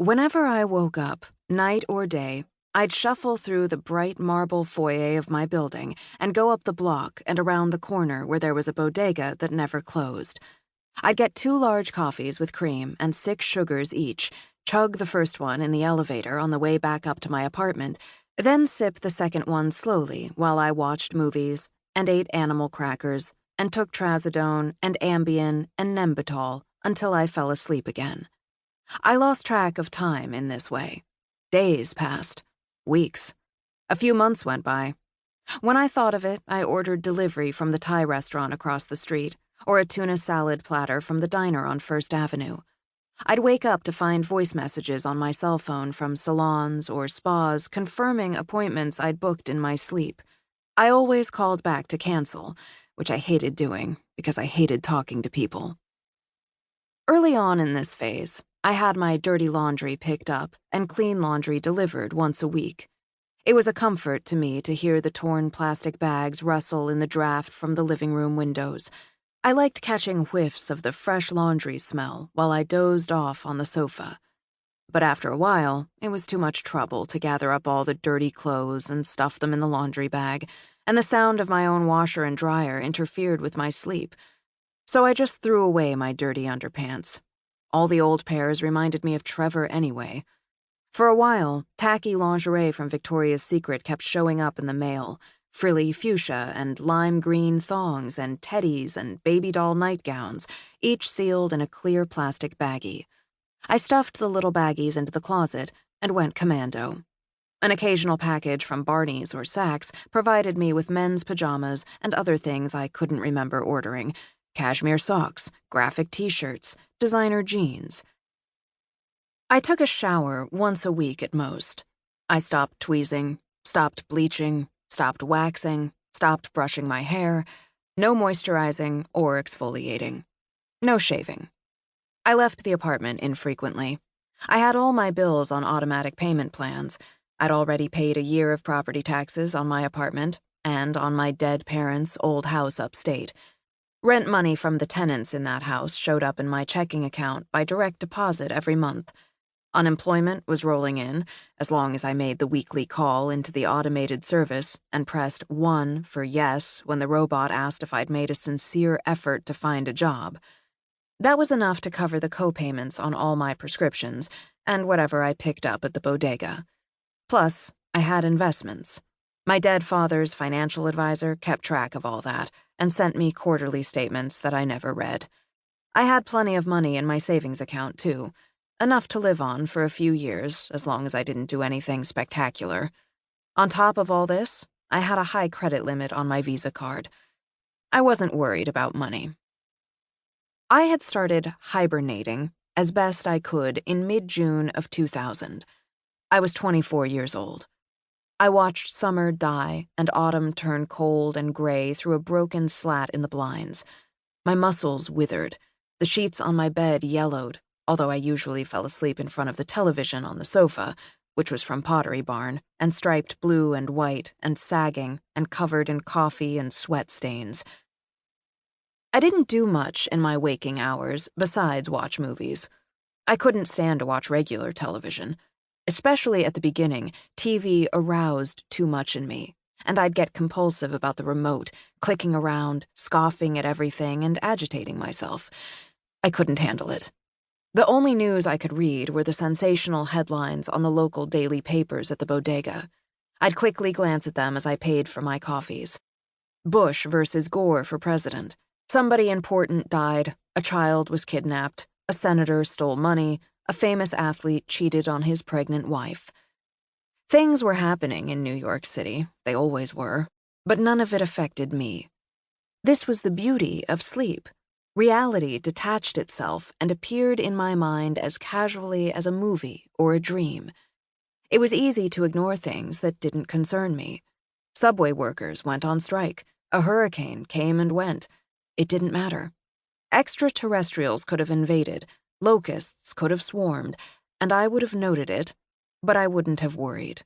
Whenever I woke up, night or day, I'd shuffle through the bright marble foyer of my building and go up the block and around the corner where there was a bodega that never closed. I'd get 2 large coffees with cream and 6 sugars each, chug the first one in the elevator on the way back up to my apartment, then sip the second one slowly while I watched movies and ate animal crackers and took trazodone and Ambien and Nembutal until I fell asleep again. I lost track of time in this way. Days passed. Weeks. A few months went by. When I thought of it, I ordered delivery from the Thai restaurant across the street or a tuna salad platter from the diner on First Avenue. I'd wake up to find voice messages on my cell phone from salons or spas confirming appointments I'd booked in my sleep. I always called back to cancel, which I hated doing because I hated talking to people. Early on in this phase, I had my dirty laundry picked up and clean laundry delivered once a week. It was a comfort to me to hear the torn plastic bags rustle in the draft from the living room windows. I liked catching whiffs of the fresh laundry smell while I dozed off on the sofa. But after a while, it was too much trouble to gather up all the dirty clothes and stuff them in the laundry bag, and the sound of my own washer and dryer interfered with my sleep. So I just threw away my dirty underpants. All the old pairs reminded me of Trevor anyway. For a while, tacky lingerie from Victoria's Secret kept showing up in the mail, frilly fuchsia and lime green thongs and teddies and baby doll nightgowns, each sealed in a clear plastic baggie. I stuffed the little baggies into the closet and went commando. An occasional package from Barney's or Saks provided me with men's pajamas and other things I couldn't remember ordering: cashmere socks, graphic t-shirts, designer jeans. I took a shower once a week at most. I stopped tweezing, stopped bleaching, stopped waxing, stopped brushing my hair. No moisturizing or exfoliating. No shaving. I left the apartment infrequently. I had all my bills on automatic payment plans. I'd already paid a year of property taxes on my apartment and on my dead parents' old house upstate. Rent money from the tenants in that house showed up in my checking account by direct deposit every month. Unemployment was rolling in, as long as I made the weekly call into the automated service and pressed 1 for yes when the robot asked if I'd made a sincere effort to find a job. That was enough to cover the co-payments on all my prescriptions and whatever I picked up at the bodega. Plus, I had investments. My dead father's financial advisor kept track of all that and sent me quarterly statements that I never read. I had plenty of money in my savings account, too. Enough to live on for a few years, as long as I didn't do anything spectacular. On top of all this, I had a high credit limit on my Visa card. I wasn't worried about money. I had started hibernating as best I could in mid-June of 2000. I was 24 years old. I watched summer die and autumn turn cold and gray through a broken slat in the blinds. My muscles withered. The sheets on my bed yellowed, although I usually fell asleep in front of the television on the sofa, which was from Pottery Barn, and striped blue and white and sagging and covered in coffee and sweat stains. I didn't do much in my waking hours besides watch movies. I couldn't stand to watch regular television. Especially at the beginning, TV aroused too much in me, and I'd get compulsive about the remote, clicking around, scoffing at everything, and agitating myself. I couldn't handle it. The only news I could read were the sensational headlines on the local daily papers at the bodega. I'd quickly glance at them as I paid for my coffees. Bush versus Gore for president. Somebody important died, a child was kidnapped, a senator stole money, a famous athlete cheated on his pregnant wife. Things were happening in New York City, they always were, but none of it affected me. This was the beauty of sleep. Reality detached itself and appeared in my mind as casually as a movie or a dream. It was easy to ignore things that didn't concern me. Subway workers went on strike. A hurricane came and went. It didn't matter. Extraterrestrials could have invaded. Locusts could have swarmed, and I would have noted it, but I wouldn't have worried.